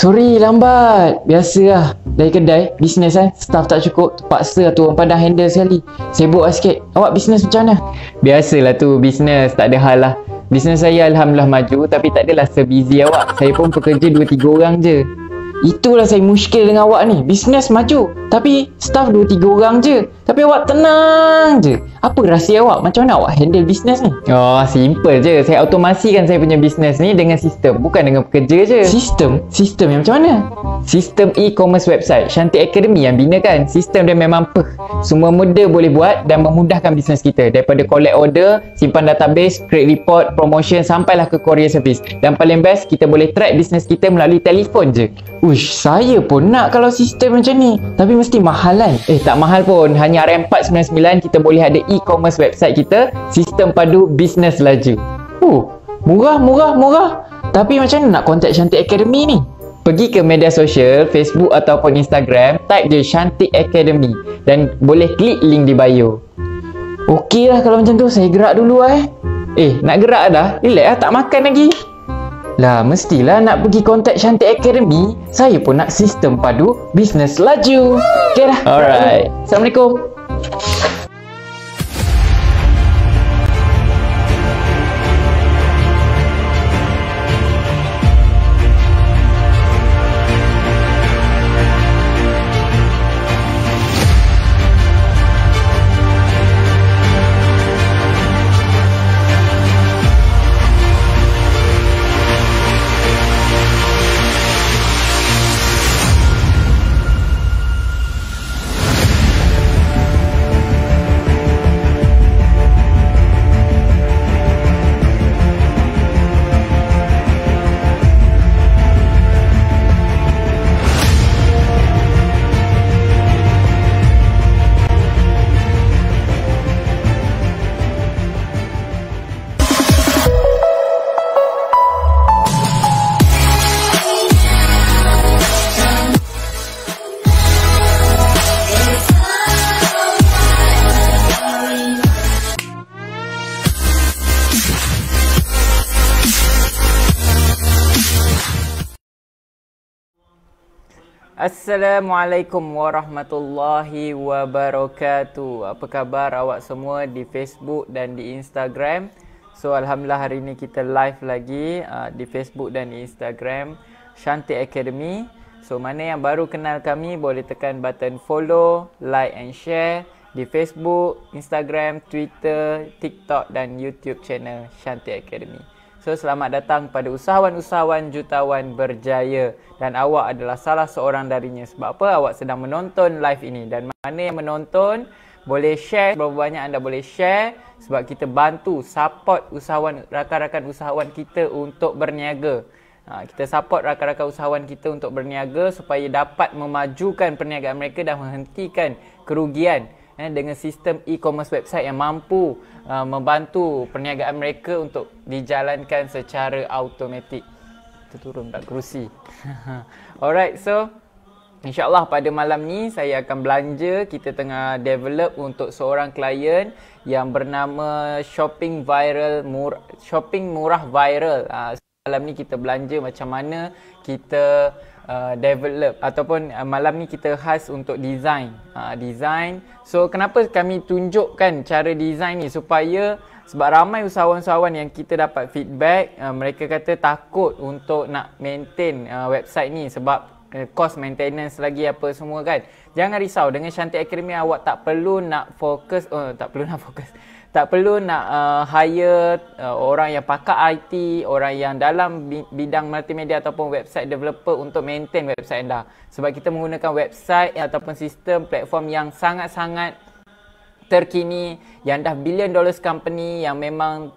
Sorry lambat. Biasalah dari kedai bisnes staff tak cukup, terpaksa tu orang padang handle sekali. Sibuk lah sikit. Awak bisnes macam mana? Biasalah tu bisnes, tak ada hal lah. Bisnes saya alhamdulillah maju, tapi tak adalah sebusy awak. Saya pun pekerja 2-3 orang je. Itulah saya muskil dengan awak ni. Bisnes maju, tapi staff 2-3 orang je. Tapi awak tenang je. Apa rahsia awak? Macam mana awak handle bisnes ni? Oh, simple je. Saya automasikan saya punya bisnes ni dengan sistem, bukan dengan pekerja je. Sistem? Sistem yang macam mana? Sistem e-commerce website Shantik Academy yang binakan. Sistem dia memang semua mudah boleh buat dan memudahkan bisnes kita. Daripada collect order, simpan database, create report, promotion, sampailah ke courier service. Dan paling best, kita boleh track bisnes kita melalui telefon je. Uish, saya pun nak kalau sistem macam ni. Tapi mesti mahal kan? Tak mahal pun. Hanya RM499 kita boleh ada e-commerce website kita. Sistem padu bisnes laju. Murah. Tapi macam mana nak contact Shantik Academy ni? Pergi ke media sosial, Facebook ataupun Instagram, type je Shantik Academy dan boleh klik link di bio. Okey lah kalau macam tu, saya gerak dulu nak gerak dah? Relax lah, tak makan lagi. Lah, mestilah nak pergi kontak Shantik Academy. Saya pun nak sistem padu bisnes laju. Okey dah. Alright. Assalamualaikum. Assalamualaikum warahmatullahi wabarakatuh. Apa khabar awak semua di Facebook dan di Instagram? So alhamdulillah hari ini kita live lagi di Facebook dan di Instagram Shantik Academy. So mana yang baru kenal kami boleh tekan button follow, like and share di Facebook, Instagram, Twitter, TikTok dan YouTube channel Shantik Academy. So selamat datang pada usahawan-usahawan jutawan berjaya dan awak adalah salah seorang darinya. Sebab apa? Awak sedang menonton live ini dan mana yang menonton boleh share, berapa banyak anda boleh share sebab kita bantu support usahawan, rakan-rakan usahawan kita untuk berniaga. Kita support rakan-rakan usahawan kita untuk berniaga supaya dapat memajukan perniagaan mereka dan menghentikan kerugian dengan sistem e-commerce website yang mampu membantu perniagaan mereka untuk dijalankan secara automatik. Turun tak kerusi. Alright, so InsyaAllah pada malam ni saya akan belanja. Kita tengah develop untuk seorang klien yang bernama Shopping Murah Viral. Malam ni kita belanja macam mana kita develop ataupun malam ni kita khas untuk design. So kenapa kami tunjukkan cara design ni supaya sebab ramai usahawan-usahawan yang kita dapat feedback mereka kata takut untuk nak maintain website ni sebab cost maintenance lagi apa semua kan. Jangan risau, dengan Shantik Academy awak tak perlu nak fokus tak perlu nak hire orang yang pakar IT, orang yang dalam bidang multimedia ataupun website developer untuk maintain website anda. Sebab kita menggunakan website ataupun sistem platform yang sangat-sangat terkini, yang dah billion dollars company, yang memang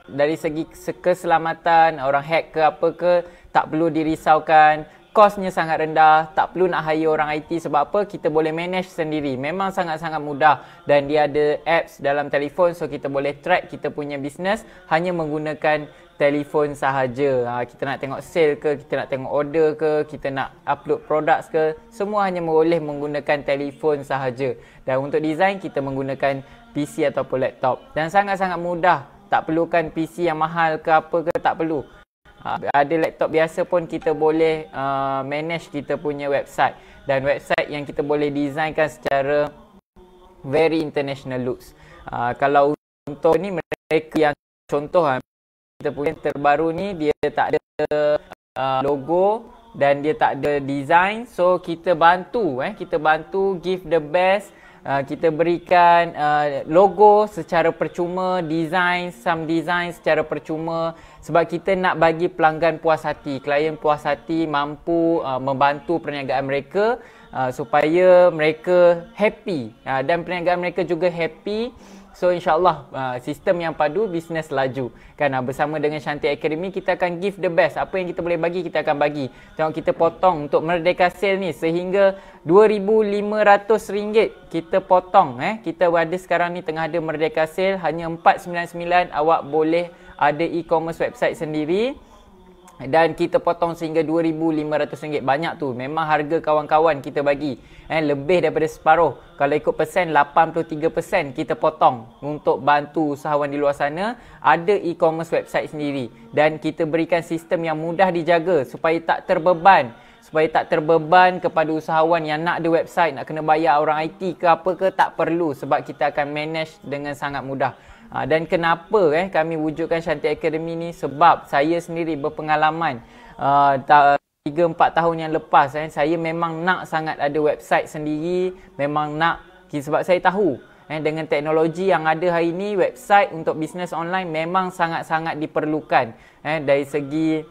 dari segi keselamatan, orang hack ke apa ke, tak perlu dirisaukan. Kosnya sangat rendah, tak perlu nak hire orang IT. Sebab apa? Kita boleh manage sendiri. Memang sangat-sangat mudah dan dia ada apps dalam telefon, so kita boleh track kita punya business hanya menggunakan telefon sahaja. Kita nak tengok sale ke, kita nak tengok order ke, kita nak upload products ke, semua hanya boleh menggunakan telefon sahaja. Dan untuk design kita menggunakan PC ataupun laptop dan sangat-sangat mudah. Tak perlukan PC yang mahal ke apa ke, tak perlu. Ada laptop biasa pun kita boleh manage kita punya website, dan website yang kita boleh designkan secara very international looks. Kalau untuk ni mereka yang contoh kita punya terbaru ni, dia tak ada logo dan dia tak ada design, so kita bantu give the best. Kita berikan logo secara percuma, design secara percuma, sebab kita nak bagi pelanggan puas hati, klien puas hati, mampu membantu perniagaan mereka supaya mereka happy, dan perniagaan mereka juga happy. So insyaAllah sistem yang padu, bisnes laju kan. Bersama dengan Shanti Academy kita akan give the best. Apa yang kita boleh bagi, kita akan bagi. Tengok kita potong untuk Merdeka Sale ni sehingga RM2,500 kita potong. Kita ada sekarang ni tengah ada Merdeka Sale, hanya RM499 awak boleh ada e-commerce website sendiri. Dan kita potong sehingga RM2,500. Banyak tu. Memang harga kawan-kawan kita bagi. Lebih daripada separuh. Kalau ikut persen, 83% kita potong untuk bantu usahawan di luar sana ada e-commerce website sendiri. Dan kita berikan sistem yang mudah dijaga supaya tak terbeban. Supaya tak terbeban kepada usahawan yang nak ada website, nak kena bayar orang IT ke apa ke, tak perlu. Sebab kita akan manage dengan sangat mudah. Dan kenapa kami wujudkan Shanti Academy ni? Sebab saya sendiri berpengalaman 3-4 tahun yang lepas saya memang nak sangat ada website sendiri. Memang nak, sebab saya tahu dengan teknologi yang ada hari ni, website untuk bisnes online memang sangat-sangat diperlukan dari segi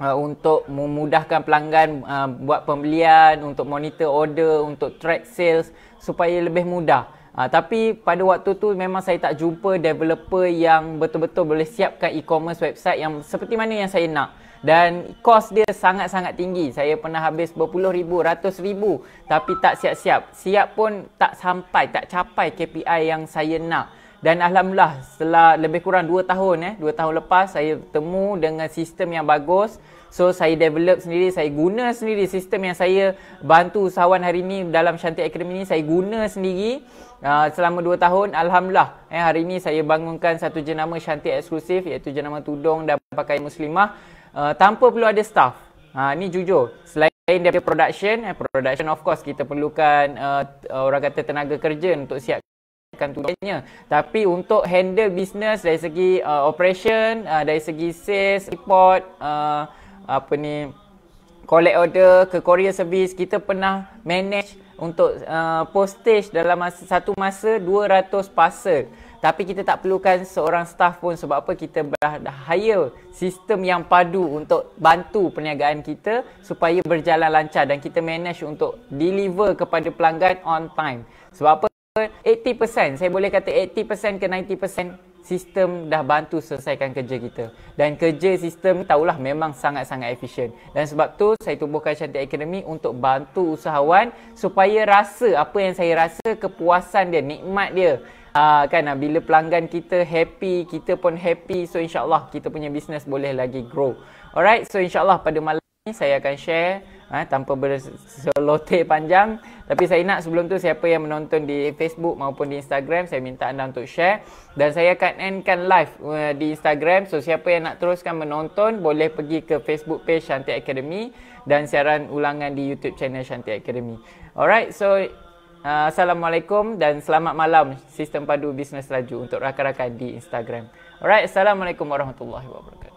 untuk memudahkan pelanggan buat pembelian, untuk monitor order, untuk track sales supaya lebih mudah. Tapi pada waktu tu memang saya tak jumpa developer yang betul-betul boleh siapkan e-commerce website yang seperti mana yang saya nak. Dan kos dia sangat-sangat tinggi. Saya pernah habis berpuluh ribu, ratus ribu, tapi tak siap-siap. Siap pun tak sampai, tak capai KPI yang saya nak. Dan Alhamdulillah setelah lebih kurang 2 tahun 2 tahun lepas saya bertemu dengan sistem yang bagus. So saya develop sendiri, saya guna sendiri sistem yang saya bantu usahawan hari ni dalam Shanti Academy ni, saya guna sendiri selama 2 tahun. Alhamdulillah hari ni saya bangunkan satu jenama Shanti eksklusif, iaitu jenama tudung dan pakaian muslimah tanpa perlu ada staff. Ni jujur, selain daripada production of course kita perlukan orang kata tenaga kerja untuk siapkan tudungnya. Tapi untuk handle business dari segi operation, dari segi sales, report, collect order, ke courier service, kita pernah manage untuk postage dalam satu masa 200 parcel. Tapi kita tak perlukan seorang staff pun. Sebab apa? Kita hire sistem yang padu untuk bantu perniagaan kita supaya berjalan lancar, dan kita manage untuk deliver kepada pelanggan on time. Sebab apa? 80%, saya boleh kata 80% ke 90% sistem dah bantu selesaikan kerja kita. Dan kerja sistem tahulah memang sangat-sangat efisien. Dan sebab tu saya tubuhkan Shanti Academy untuk bantu usahawan supaya rasa apa yang saya rasa, kepuasan dia, nikmat dia. Bila pelanggan kita happy, kita pun happy. So insyaAllah kita punya bisnes boleh lagi grow. Alright, so insyaAllah pada malam ni saya akan share tanpa berseloteh panjang. Tapi saya nak sebelum tu, siapa yang menonton di Facebook maupun di Instagram, saya minta anda untuk share. Dan saya akan endkan live di Instagram. So siapa yang nak teruskan menonton, boleh pergi ke Facebook page Shanti Academy dan siaran ulangan di YouTube channel Shanti Academy. Alright, so Assalamualaikum dan selamat malam Sistem Padu Bisnes Laju untuk rakan-rakan di Instagram. Alright, Assalamualaikum warahmatullahi wabarakatuh.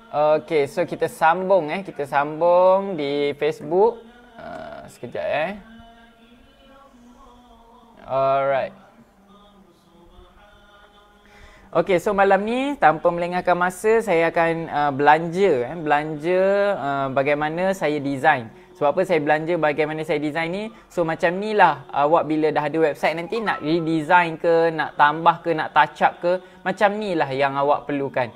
Okay, so kita sambung kita sambung di Facebook. Sekejap Alright. Okay, so malam ni tanpa melengahkan masa, saya akan belanja bagaimana saya design. Sebab apa saya belanja bagaimana saya design ni? So macam ni lah awak bila dah ada website nanti nak redesign ke, nak tambah ke, nak touch up ke, macam ni lah yang awak perlukan,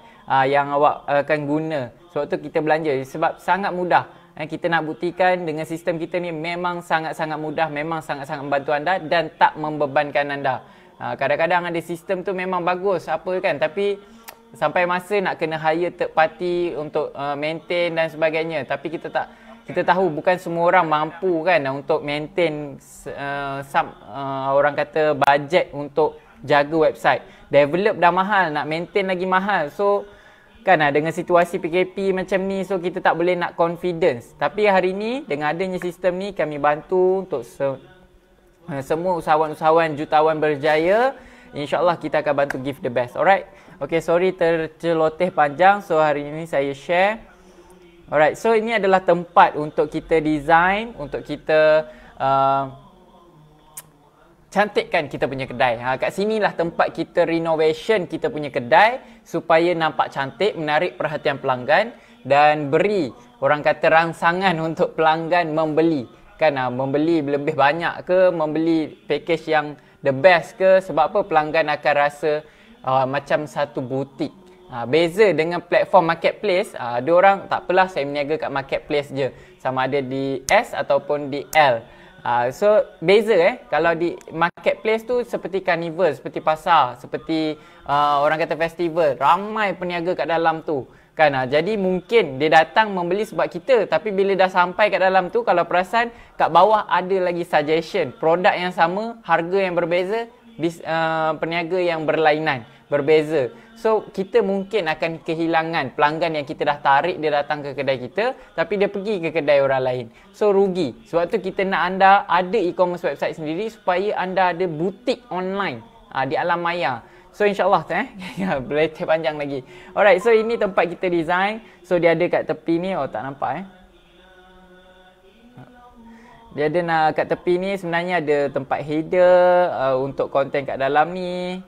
yang awak akan guna. Sebab tu kita belanja, sebab sangat mudah. Kita nak buktikan dengan sistem kita ni memang sangat-sangat mudah, memang sangat-sangat membantu anda dan tak membebankan anda. Kadang-kadang ada sistem tu memang bagus apa kan, tapi sampai masa nak kena hire third party untuk maintain dan sebagainya. Tapi kita tahu bukan semua orang mampu kan untuk maintain orang kata bajet untuk jaga website. Develop dah mahal, nak maintain lagi mahal. So kan dengan situasi PKP macam ni, so kita tak boleh nak confidence. Tapi hari ni dengan adanya sistem ni, kami bantu untuk semua usahawan-usahawan jutawan berjaya. InsyaAllah kita akan bantu give the best. Alright. Okay, sorry terceloteh panjang. So hari ini saya share. Alright, so ini adalah tempat untuk kita design, untuk kita cantikkan kita punya kedai. Kat sinilah tempat kita renovation kita punya kedai supaya nampak cantik, menarik perhatian pelanggan dan beri orang kata rangsangan untuk pelanggan membeli. Kan membeli lebih banyak ke, membeli package yang the best ke, sebab apa pelanggan akan rasa macam satu butik. Beza dengan platform marketplace, ada orang tak apalah saya berniaga kat marketplace je, sama ada di S ataupun di L. So beza kalau di marketplace tu seperti carnival, seperti pasar, seperti orang kata festival, ramai peniaga kat dalam tu kan. Jadi mungkin dia datang membeli sebab kita, tapi bila dah sampai kat dalam tu, kalau perasan kat bawah ada lagi suggestion, produk yang sama, harga yang berbeza, peniaga yang berlainan, berbeza. So kita mungkin akan kehilangan pelanggan yang kita dah tarik, dia datang ke kedai kita tapi dia pergi ke kedai orang lain. So rugi. Sebab tu kita nak anda ada e-commerce website sendiri supaya anda ada butik online di alam maya. So insyaAllah boleh panjang lagi. Alright, so ini tempat kita design. So dia ada kat tepi ni, tak nampak Dia ada kat tepi ni sebenarnya ada tempat header untuk konten kat dalam ni.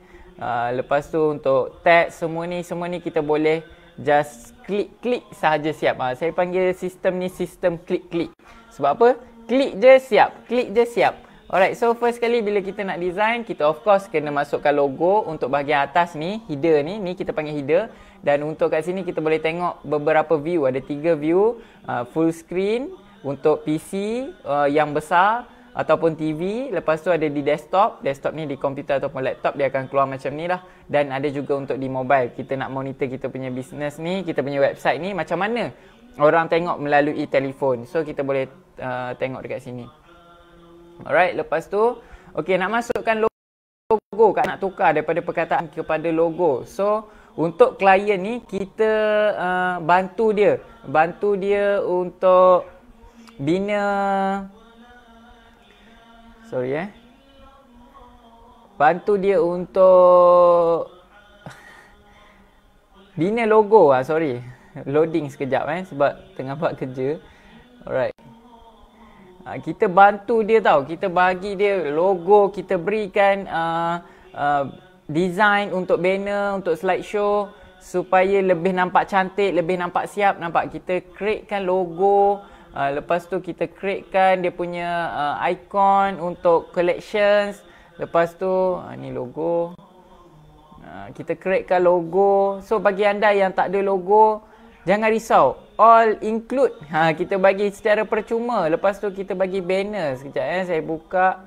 Lepas tu untuk tag semua ni kita boleh just klik sahaja siap. Saya panggil sistem ni sistem klik. Sebab apa? Klik je siap. Alright, so first kali bila kita nak design, kita of course kena masukkan logo untuk bahagian atas ni, header ni kita panggil header. Dan untuk kat sini kita boleh tengok beberapa view, ada 3 view, full screen untuk PC yang besar ataupun TV. Lepas tu ada di desktop ni di komputer ataupun laptop, dia akan keluar macam ni lah. Dan ada juga untuk di mobile, kita nak monitor kita punya business ni, kita punya website ni macam mana orang tengok melalui telefon. So kita boleh tengok dekat sini. Alright, lepas tu okey, nak masukkan logo kat, nak tukar daripada perkataan kepada logo. So untuk klien ni kita bantu dia untuk bina bantu dia untuk bina logo. Loading sekejap sebab tengah buat kerja. Alright. Kita bantu dia kita bagi dia logo, kita berikan design untuk banner, untuk slideshow supaya lebih nampak cantik, lebih nampak siap. Nampak, kita createkan logo. Lepas tu kita createkan dia punya icon untuk collections. Lepas tu ni logo. Kita createkan logo. So bagi anda yang tak ada logo, jangan risau, all include. Kita bagi secara percuma. Lepas tu kita bagi banner. Sekejap saya buka.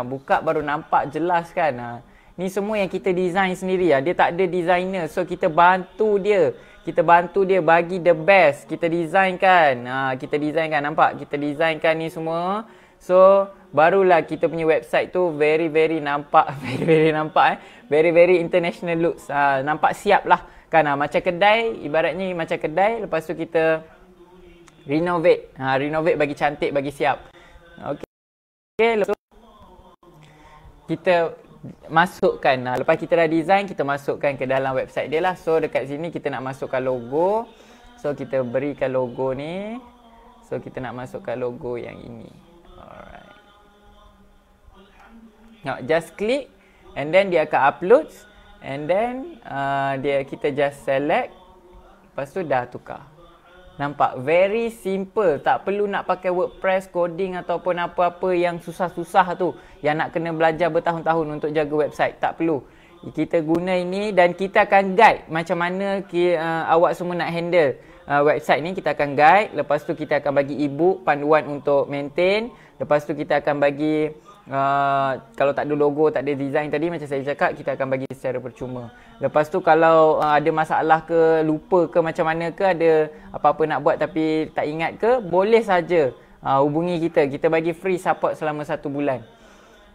Buka baru nampak jelas kan. Ni semua yang kita design sendiri. Dia tak ada designer. So kita bantu dia. Kita bantu dia bagi the best. Kita designkan. Nampak? Kita designkan ni semua. So barulah kita punya website tu very nampak. Very international looks. Nampak siap lah. Macam kedai. Ibaratnya macam kedai. Lepas tu kita renovate. Renovate bagi cantik, bagi siap. Okay. Lepas tu kita masukkan, lepas kita dah design, kita masukkan ke dalam website dia lah. So dekat sini kita nak masukkan logo. So kita berikan logo ni. So kita nak masukkan logo yang ini. Alright. Just click and then dia akan upload. And then kita just select. Lepas tu dah tukar. Nampak? Very simple. Tak perlu nak pakai WordPress, coding ataupun apa-apa yang susah-susah tu, yang nak kena belajar bertahun-tahun untuk jaga website. Tak perlu. Kita guna ini dan kita akan guide macam mana awak semua nak handle website ni. Kita akan guide. Lepas tu kita akan bagi ebook, panduan untuk maintain. Lepas tu kita akan bagi kalau tak ada logo, tak ada design tadi, macam saya cakap, kita akan bagi secara percuma. Lepas tu kalau ada masalah ke, lupa ke, macam mana ke, ada apa-apa nak buat tapi tak ingat ke, boleh saja hubungi kita. Kita bagi free support selama 1 bulan.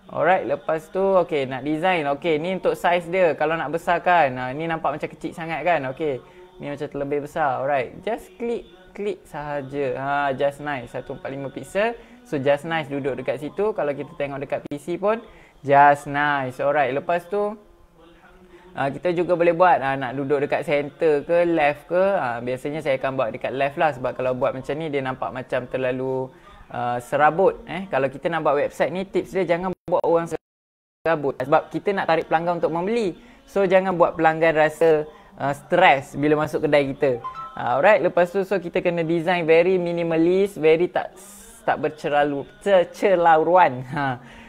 Alright, lepas tu okey, nak design. Okey, ni untuk size dia. Kalau nak besarkan, ni nampak macam kecil sangat kan? Okey. Ni macam terlebih besar. Alright, just klik sahaja. Just nice 145 pixel. So just nice duduk dekat situ. Kalau kita tengok dekat PC pun just nice. Alright, lepas tu kita juga boleh buat nak duduk dekat center ke left ke. Biasanya saya akan buat dekat left lah, sebab kalau buat macam ni dia nampak macam terlalu serabut. Kalau kita nak buat website ni, tips dia jangan buat orang serabut, sebab kita nak tarik pelanggan untuk membeli. So jangan buat pelanggan rasa stres bila masuk kedai kita. Alright, lepas tu so kita kena design very minimalist, very tak bercelaruan.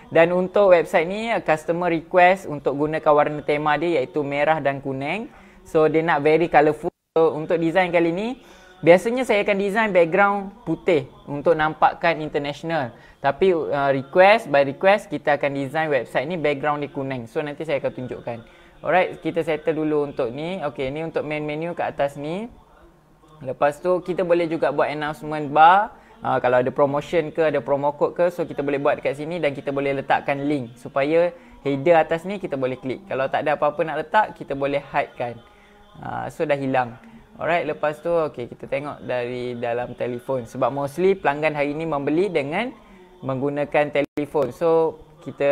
Dan untuk website ni customer request untuk gunakan warna tema dia iaitu merah dan kuning. So dia nak very colourful. So, untuk design kali ni biasanya saya akan design background putih untuk nampakkan international. Tapi by request kita akan design website ni background dia kuning. So nanti saya akan tunjukkan. Alright, kita settle dulu untuk ni. Okey, ni untuk main menu kat atas ni. Lepas tu kita boleh juga buat announcement bar. Kalau ada promotion ke, ada promo code ke, so kita boleh buat dekat sini dan kita boleh letakkan link supaya header atas ni kita boleh klik. Kalau tak ada apa-apa nak letak, kita boleh hide kan. So dah hilang. Alright, lepas tu okey, kita tengok dari dalam telefon, sebab mostly pelanggan hari ni membeli dengan menggunakan telefon. So kita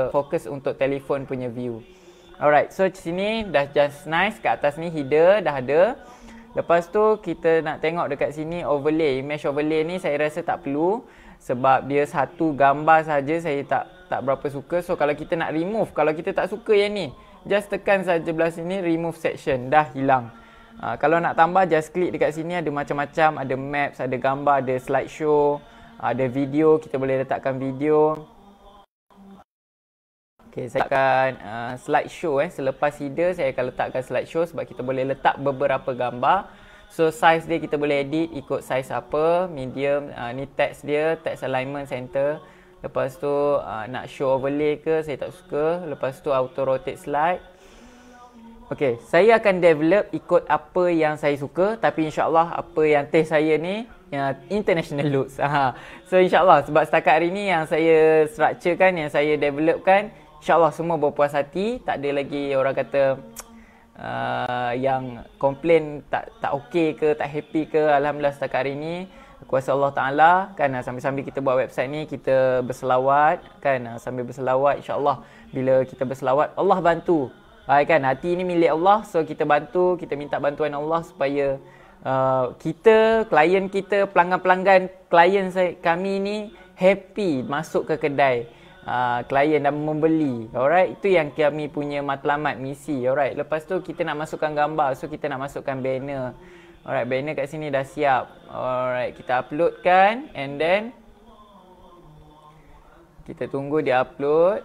fokus untuk telefon punya view. Alright, so sini dah just nice. Kat atas ni header dah ada. Lepas tu kita nak tengok dekat sini overlay. Image overlay ni saya rasa tak perlu, sebab dia satu gambar saja, saya tak berapa suka. So kalau kita nak remove, kalau kita tak suka yang ni, just tekan saja belah sini remove section, dah hilang. Kalau nak tambah, just klik dekat sini, ada macam-macam, ada maps, ada gambar, ada slideshow, ada video, kita boleh letakkan video. Okay, saya akan slideshow. Selepas header saya akan letakkan slideshow, sebab kita boleh letak beberapa gambar. So size dia kita boleh edit ikut size apa, medium, ni text dia, text alignment center. Lepas tu nak show overlay ke, saya tak suka. Lepas tu auto rotate slide. Okay, saya akan develop ikut apa yang saya suka, tapi insyaAllah apa yang taste saya ni international looks. So insyaAllah, sebab setakat hari ni yang saya structurekan, yang saya developkan, InsyaAllah semua berpuas hati. Tak ada lagi orang kata yang komplain tak okey ke, tak happy ke. Alhamdulillah setakat hari ni, kuasa Allah Ta'ala kan, sambil-sambil kita buat website ni, kita berselawat kan, sambil berselawat insyaAllah. Bila kita berselawat, Allah bantu kan, hati ni milik Allah. So kita bantu, kita minta bantuan Allah supaya kita, klien kita, pelanggan-pelanggan klien kami ni happy masuk ke kedai klien dan membeli. Alright, itu yang kami punya matlamat, misi. Alright, lepas tu kita nak masukkan gambar, so kita nak masukkan banner. Alright, banner kat sini dah siap. Alright, kita uploadkan and then kita tunggu dia upload.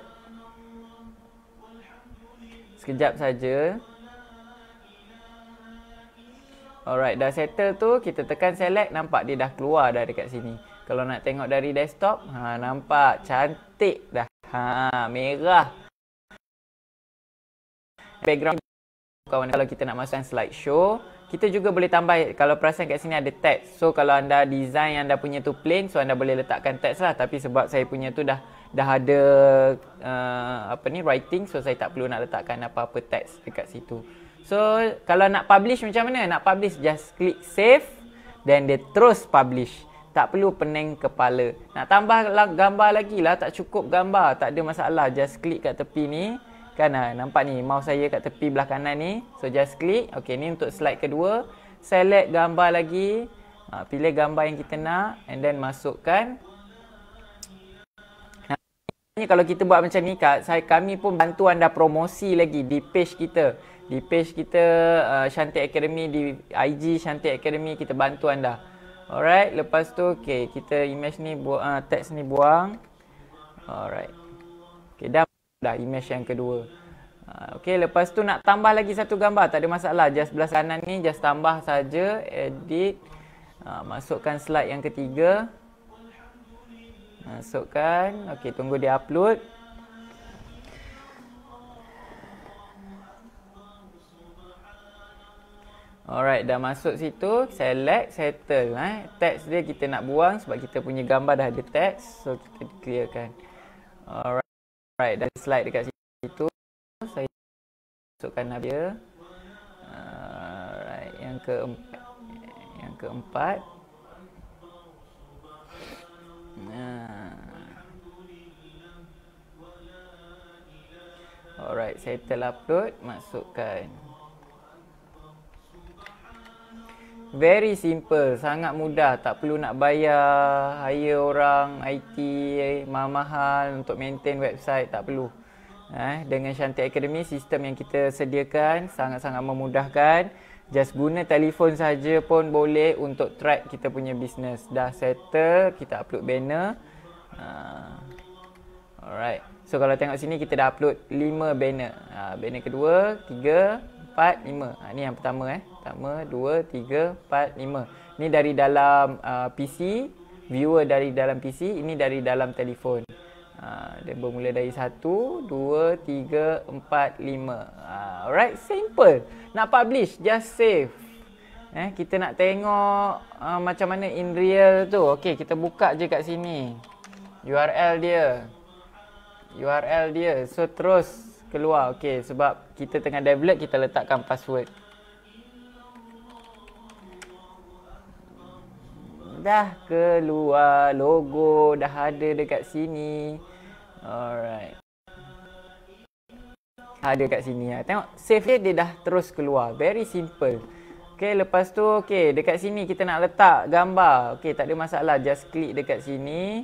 Sekejap saja. Alright, dah settle tu, kita tekan select, nampak dia dah keluar dah dekat sini. Kalau nak tengok dari desktop, nampak cantik dah. Merah. Background. Kalau kita nak masukkan slideshow, kita juga boleh tambah. Kalau perasan kat sini ada text. So kalau anda design anda punya tu plain, so anda boleh letakkan text lah. Tapi sebab saya punya tu dah ada writing, so saya tak perlu nak letakkan apa-apa text dekat situ. So kalau nak publish macam mana? Nak publish, just klik save, then dia terus publish. Tak perlu pening kepala. Nak tambah gambar lagi lah, tak cukup gambar, tak ada masalah. Just klik kat tepi ni. Kan nampak ni mouse saya kat tepi belah kanan ni. So just klik. Okey, ni untuk slide kedua. Select gambar lagi. Pilih gambar yang kita nak and then masukkan. Kalau kita buat macam ni, kami pun bantu anda promosi lagi di page kita. Di page kita Shantik Academy, di IG Shantik Academy, kita bantu anda. Alright, lepas tu okay, kita image ni buang, teks ni buang. Alright. Okay, dah image yang kedua. Okay, lepas tu nak tambah lagi satu gambar, tak ada masalah. Just belah kanan ni, just tambah saja, edit. Masukkan slide yang ketiga. Masukkan. Okay, tunggu dia upload. Alright, dah masuk situ, select, settle. Text dia kita nak buang sebab kita punya gambar dah ada text. So kita clearkan. Alright. Alright, dah slide dekat situ. Saya masukkan dia. Alright, yang keempat. Alright, settle upload, masukkan. Very simple, sangat mudah, tak perlu nak bayar hire orang IT mahal-mahal untuk maintain website, tak perlu. Dengan Shanti Academy, sistem yang kita sediakan sangat-sangat memudahkan. Just guna telefon saja pun boleh untuk track kita punya business. Dah settle, kita upload banner. Alright. So kalau tengok sini kita dah upload 5 banner. Banner kedua, 3, 4, 5. Ni yang pertama Pertama, 2, 3, 4, 5. Ni dari dalam PC, viewer dari dalam PC, ini dari dalam telefon. Dia bermula dari 1, 2, 3, 4, 5. Alright, simple. Nak publish, just save. Kita nak tengok macam mana in real tu. Okey, kita buka je kat sini. URL dia. So terus keluar. Okey, sebab kita tengah develop, kita letakkan password. Dah keluar, logo dah ada dekat sini. Alright. Ada kat sini. Tengok save dia dah terus keluar. Very simple. Okey, lepas tu dekat sini kita nak letak gambar. Okey, tak ada masalah. Just klik dekat sini.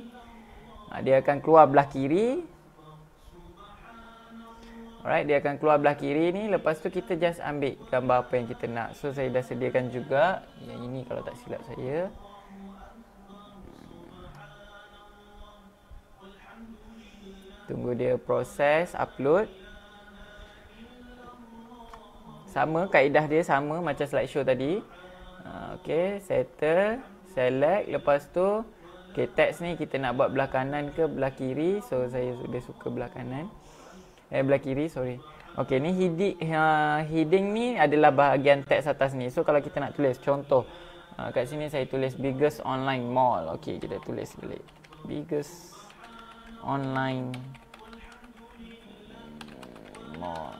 Dia akan keluar belah kiri. Alright, dia akan keluar belah kiri ni. Lepas tu kita just ambil gambar apa yang kita nak. So saya dah sediakan juga. Yang ini kalau tak silap saya. Tunggu dia proses upload. Sama, kaedah dia sama macam slideshow tadi. Okey, settle, select. Lepas tu text ni kita nak buat belah kanan ke belah kiri. So saya sudah suka belah kanan. Belah kiri, sorry. Okey, ni heading ni adalah bahagian teks atas ni. So kalau kita nak tulis contoh, kat sini saya tulis biggest online mall. Okey, kita tulis balik. Biggest online mall.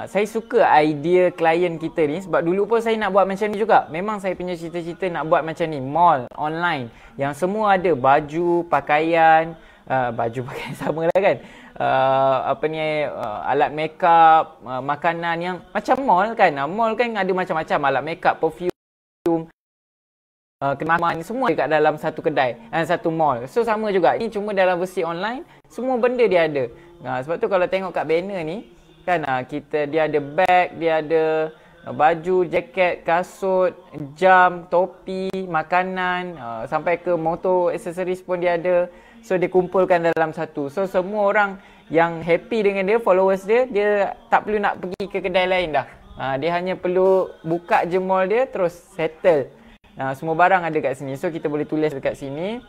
Saya suka idea klien kita ni sebab dulu pun saya nak buat macam ni juga. Memang saya punya cita-cita nak buat macam ni, mall online yang semua ada baju, pakaian, baju pakaian sama lah kan. Alat makeup, makanan yang macam mall kan. Mall kan ada macam-macam alat makeup, perfume, kenaman, semua dekat dalam satu kedai, satu mall. So sama juga, ini cuma dalam versi online, semua benda dia ada. Sebab tu kalau tengok kat banner ni kan, dia ada bag, dia ada baju, jaket, kasut, jam, topi, makanan, sampai ke motor accessories pun dia ada. So dia kumpulkan dalam satu. So semua orang yang happy dengan dia, followers dia, dia tak perlu nak pergi ke kedai lain dah. Dia hanya perlu buka je mall dia, terus settle. Semua barang ada kat sini. So kita boleh tulis dekat sini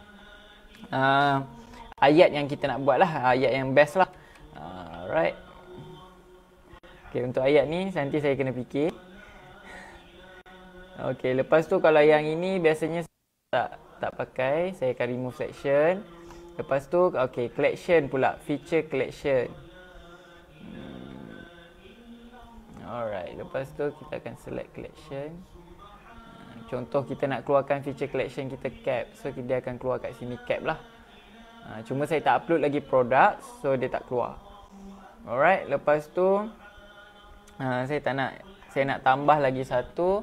ayat yang kita nak buat lah, ayat yang best lah. Alright. Okay, untuk ayat ni nanti saya kena fikir. Okay, lepas tu kalau yang ini biasanya tak pakai, saya akan remove section. Lepas tu okay, collection pula, feature collection. Alright, lepas tu kita akan select collection. Contoh kita nak keluarkan feature collection kita cap, so dia akan keluar kat sini cap lah. Cuma saya tak upload lagi produk, so dia tak keluar. Alright, lepas tu saya nak tambah lagi satu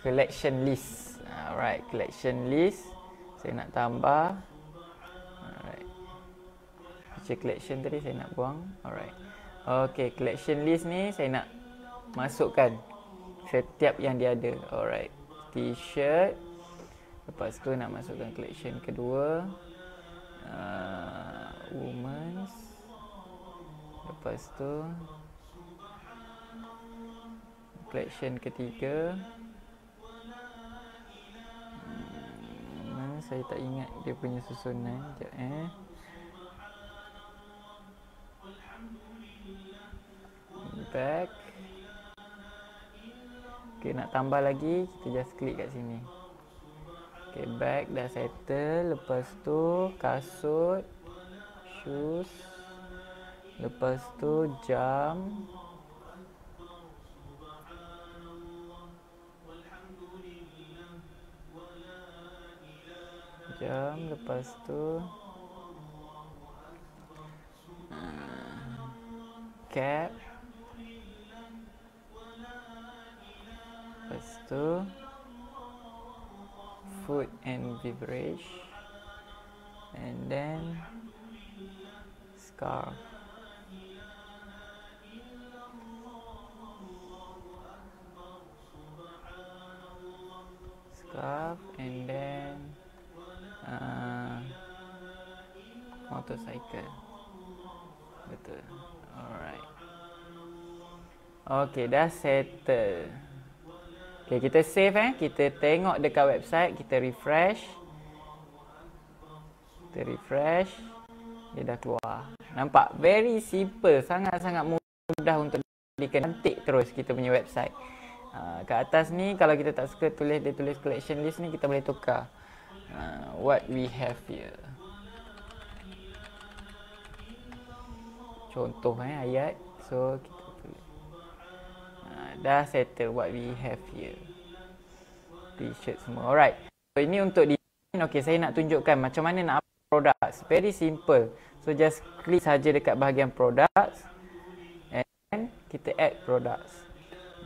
collection list. Alright, collection list saya nak tambah. Alright, feature collection tadi saya nak buang. Alright, okay, collection list ni saya nak masukkan setiap yang dia ada. Alright, t-shirt. Lepas tu nak masukkan collection kedua, women's. Lepas tu collection ketiga, saya tak ingat dia punya susunan. Sekejap back. Okay, nak tambah lagi, kita just klik kat sini. Okay, back dah settle. Lepas tu kasut, shoes. Lepas tu jam. Lepas tu cap. Lepas tu food and beverage, and then scarf. And then motorcycle. Betul. Alright. Okay, dah settle. Okay, kita save kita tengok dekat website, kita refresh. Dia dah keluar. Nampak? Very simple, sangat-sangat mudah untuk dikentik terus kita punya website. Kat atas ni kalau kita tak suka dia tulis collection list ni, kita boleh tukar. What we have here. Contoh ayat. So kita tulis. Dah settle what we have here. T-shirt semua. Alright. So ini untuk design. Okay, saya nak tunjukkan macam mana nak upload products. Very simple. So just klik saja dekat bahagian products. And kita add products.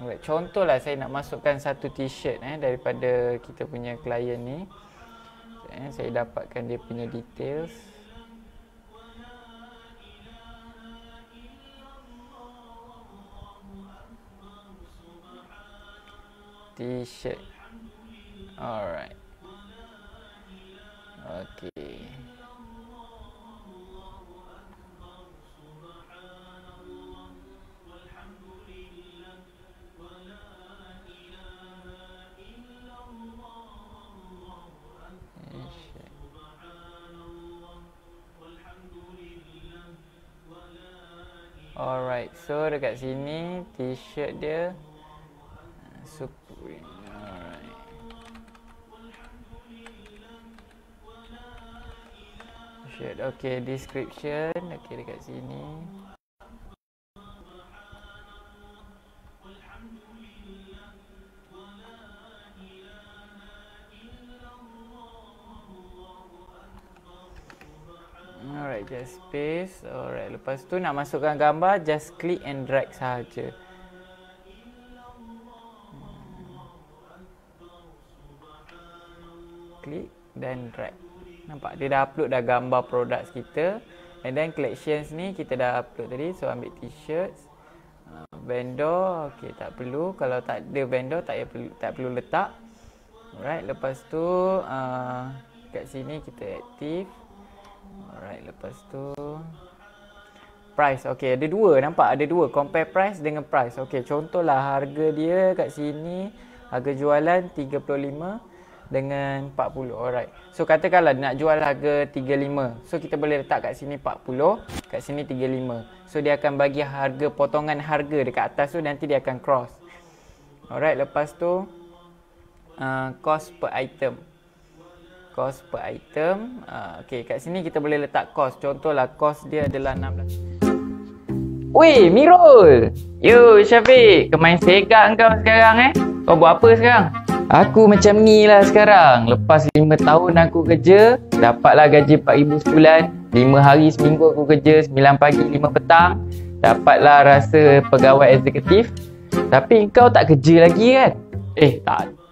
Alright. Contohlah saya nak masukkan satu t-shirt daripada kita punya klien ni. Saya dapatkan dia punya details. T-shirt. Alright. Okay. Alright, so dekat sini t-shirt dia Supreme. Alright. Shirt, okay, description, okay dekat sini. Alright, just paste. Alright, lepas tu nak masukkan gambar, just click and drag sahaja. Klik dan drag. Nampak dia dah upload dah gambar products kita. And then collections ni kita dah upload tadi. So ambil t-shirts. Vendor, okey tak perlu. Kalau tak ada vendor tak perlu letak. Alright, lepas tu kat sini kita aktif. Alright, lepas tu price. Okey, ada dua, nampak ada dua, compare price dengan price. Okey, contohlah harga dia kat sini, harga jualan 35 dengan 40. Alright. So katakanlah nak jual harga 35. So kita boleh letak kat sini 40, kat sini 35. So dia akan bagi harga, potongan harga dekat atas tu, nanti dia akan cross. Alright, lepas tu cost per item. Cost per item. Okay, kat sini kita boleh letak cost. Contohlah cost dia adalah 16. Weh, Mirul! Yo, Syafiq, kemain Sega kau sekarang Kau buat apa sekarang? Aku macam ni lah sekarang. Lepas 5 tahun aku kerja, dapatlah gaji 4,000 sebulan. 5 hari seminggu aku kerja, 9 pagi 5 petang. Dapatlah rasa pegawai eksekutif. Tapi kau tak kerja lagi kan? Tak.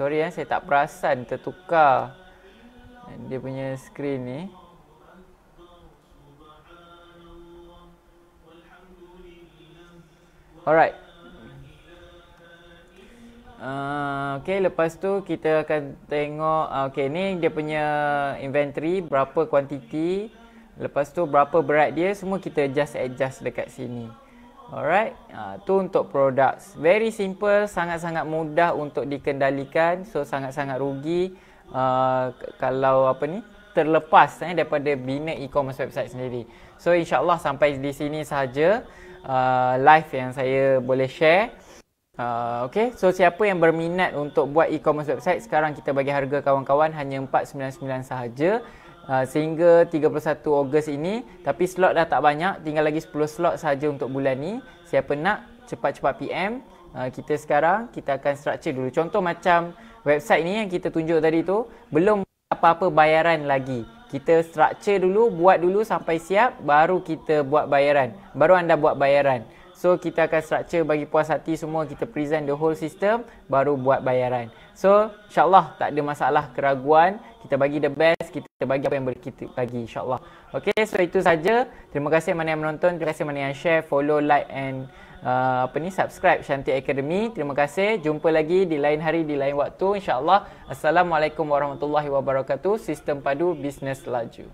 Sorry saya tak perasan tertukar dia punya skrin ni. Alright. Okay, lepas tu kita akan tengok. Okay, ni dia punya inventory, berapa kuantiti. Lepas tu berapa berat dia, semua kita adjust dekat sini. Alright, tu untuk products. Very simple, sangat-sangat mudah untuk dikendalikan. So sangat-sangat rugi kalau terlepas daripada bina e-commerce website sendiri. So insyaAllah sampai di sini sahaja live yang saya boleh share. Okay, so siapa yang berminat untuk buat e-commerce website, sekarang kita bagi harga kawan-kawan hanya 499 sahaja sehingga 31 Ogos ini. Tapi slot dah tak banyak, tinggal lagi 10 slot sahaja untuk bulan ni. Siapa nak, cepat-cepat PM. Kita sekarang, kita akan structure dulu. Contoh macam website ni yang kita tunjuk tadi tu, belum apa-apa bayaran lagi. Kita structure dulu, buat dulu sampai siap, baru kita buat bayaran. Baru anda buat bayaran. So kita akan structure bagi puas hati semua, kita present the whole system, baru buat bayaran. So insyaAllah tak ada masalah, keraguan, kita bagi the best, kita bagi apa yang boleh kita bagi, insyaAllah. Okay, so itu saja. Terima kasih mana yang menonton, terima kasih mana yang share, follow, like and subscribe Shanti Academy. Terima kasih, jumpa lagi di lain hari, di lain waktu, insyaAllah. Assalamualaikum warahmatullahi wabarakatuh. Sistem Padu Bisnes Laju.